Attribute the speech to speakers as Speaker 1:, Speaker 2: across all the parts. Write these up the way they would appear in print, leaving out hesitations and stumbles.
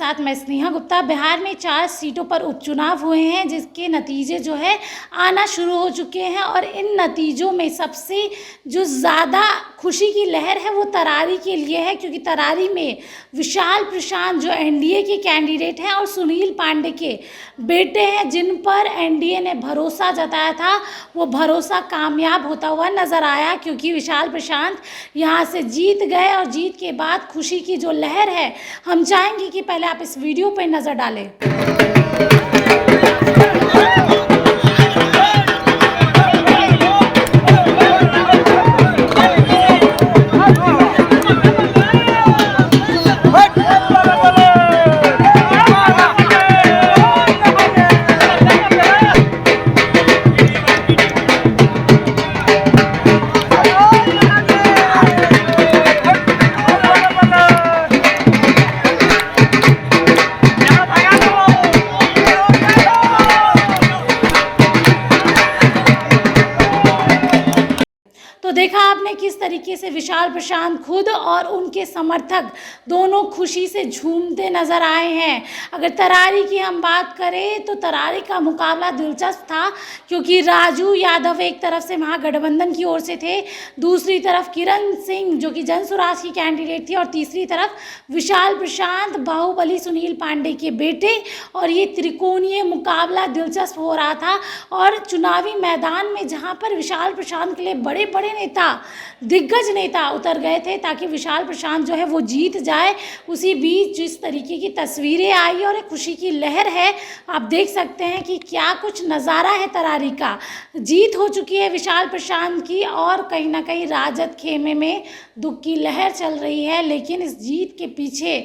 Speaker 1: साथ मैं स्नेहा गुप्ता। बिहार में 4 सीटों पर उपचुनाव हुए हैं जिसके नतीजे जो है आना शुरू हो चुके हैं और इन नतीजों में सबसे जो ज़्यादा खुशी की लहर है वो तरारी के लिए है, क्योंकि तरारी में विशाल प्रशांत जो एनडीए के कैंडिडेट हैं और सुनील पांडे के बेटे हैं जिन पर एनडीए ने भरोसा जताया था, वो भरोसा कामयाब होता हुआ नज़र आया, क्योंकि विशाल प्रशांत यहाँ से जीत गए। और जीत के बाद खुशी की जो लहर है, हम चाहेंगे कि पहले आप इस वीडियो पर नज़र डालें। तो देखा आपने किस तरीके से विशाल प्रशांत खुद और उनके समर्थक दोनों खुशी से झूमते नजर आए हैं। अगर तरारी की हम बात करें तो तरारी का मुकाबला दिलचस्प था, क्योंकि राजू यादव एक तरफ से महागठबंधन की ओर से थे, दूसरी तरफ किरण सिंह जो कि जनसुराज की कैंडिडेट थी, और तीसरी तरफ विशाल प्रशांत बाहुबली सुनील पांडे के बेटे। और ये त्रिकोणीय मुकाबला दिलचस्प हो रहा था। और चुनावी मैदान में जहाँ पर विशाल प्रशांत के लिए बड़े बड़े नेता, दिग्गज नेता उतर गए थे ताकि विशाल प्रशांत जो है वो जीत जाए, उसी बीच जिस तरीके की तस्वीरें आई और एक खुशी की लहर है, आप देख सकते हैं कि क्या कुछ नज़ारा है तरारी का। जीत हो चुकी है विशाल प्रशांत की और कहीं ना कहीं राजद खेमे में दुख की लहर चल रही है, लेकिन इस जीत के पीछे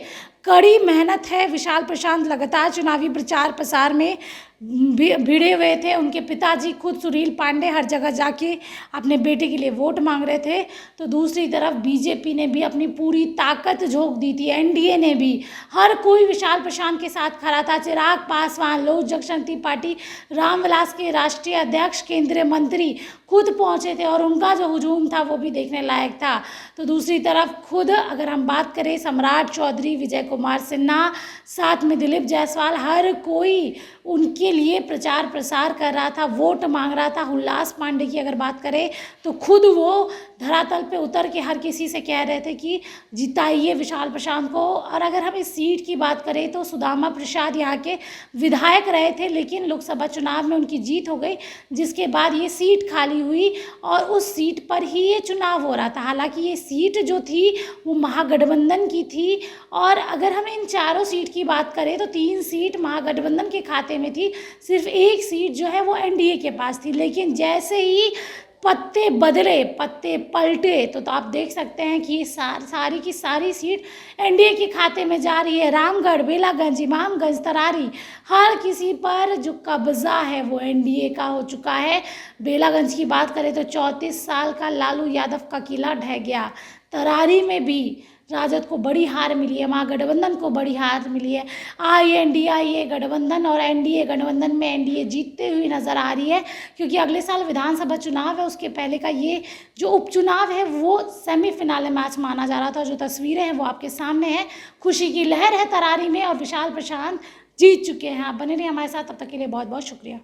Speaker 1: कड़ी मेहनत है। विशाल प्रशांत लगातार चुनावी प्रचार प्रसार में भिड़े हुए थे। उनके पिताजी खुद सुनील पांडे हर जगह जाके अपने बेटे के लिए वोट मांग रहे थे। तो दूसरी तरफ बीजेपी ने भी अपनी पूरी ताकत झोंक दी थी, एनडीए ने भी, हर कोई विशाल प्रशांत के साथ खड़ा था। चिराग पासवान, लोक जनशक्ति पार्टी रामविलास के राष्ट्रीय अध्यक्ष, केंद्रीय मंत्री खुद पहुंचे थे और उनका जो हुजूम था वो भी देखने लायक था। तो दूसरी तरफ खुद अगर हम बात करें सम्राट चौधरी, विजय कुमार सिन्हा, साथ में दिलीप जायसवाल, हर कोई उनके लिए प्रचार प्रसार कर रहा था, वोट मांग रहा था। उल्लास पांडे की अगर बात करें तो खुद वो धरातल पे उतर के हर किसी से कह रहे थे कि जिताइए विशाल प्रशांत को। और अगर हम इस सीट की बात करें तो सुदामा प्रसाद यहाँ के विधायक रहे थे, लेकिन लोकसभा चुनाव में उनकी जीत हो गई, जिसके बाद ये सीट खाली हुई और उस सीट पर ही ये चुनाव हो रहा था। हालांकि ये सीट जो थी वो महागठबंधन की थी, और अगर हम इन चारों सीट की बात करें तो 3 सीट महागठबंधन के खाते में थी, सिर्फ 1 सीट जो है वो एनडीए के पास थी। लेकिन जैसे ही पत्ते बदले, पत्ते पलटे, तो आप देख सकते हैं कि ये सारी की सारी सीट एनडीए के खाते में जा रही है। रामगढ़, बेलागंज, इमामगंज, तरारी, हर किसी पर जो कब्जा है वो एनडीए का हो चुका है। बेलागंज की बात करें तो 34 साल का लालू यादव का किला ढह गया। तरारी में भी राजद को बड़ी हार मिली है, महागठबंधन को बड़ी हार मिली है। INDIA गठबंधन और एनडीए गठबंधन में एनडीए जीतते हुई नज़र आ रही है, क्योंकि अगले साल विधानसभा चुनाव है, उसके पहले का ये जो उपचुनाव है वो सेमीफिनाले मैच माना जा रहा था। जो तस्वीरें हैं वो आपके सामने हैं। खुशी की लहर है तरारी में और विशाल प्रशांत जीत चुके हैं। आप बने रहिए हमारे साथ, तब तक के लिए बहुत बहुत शुक्रिया।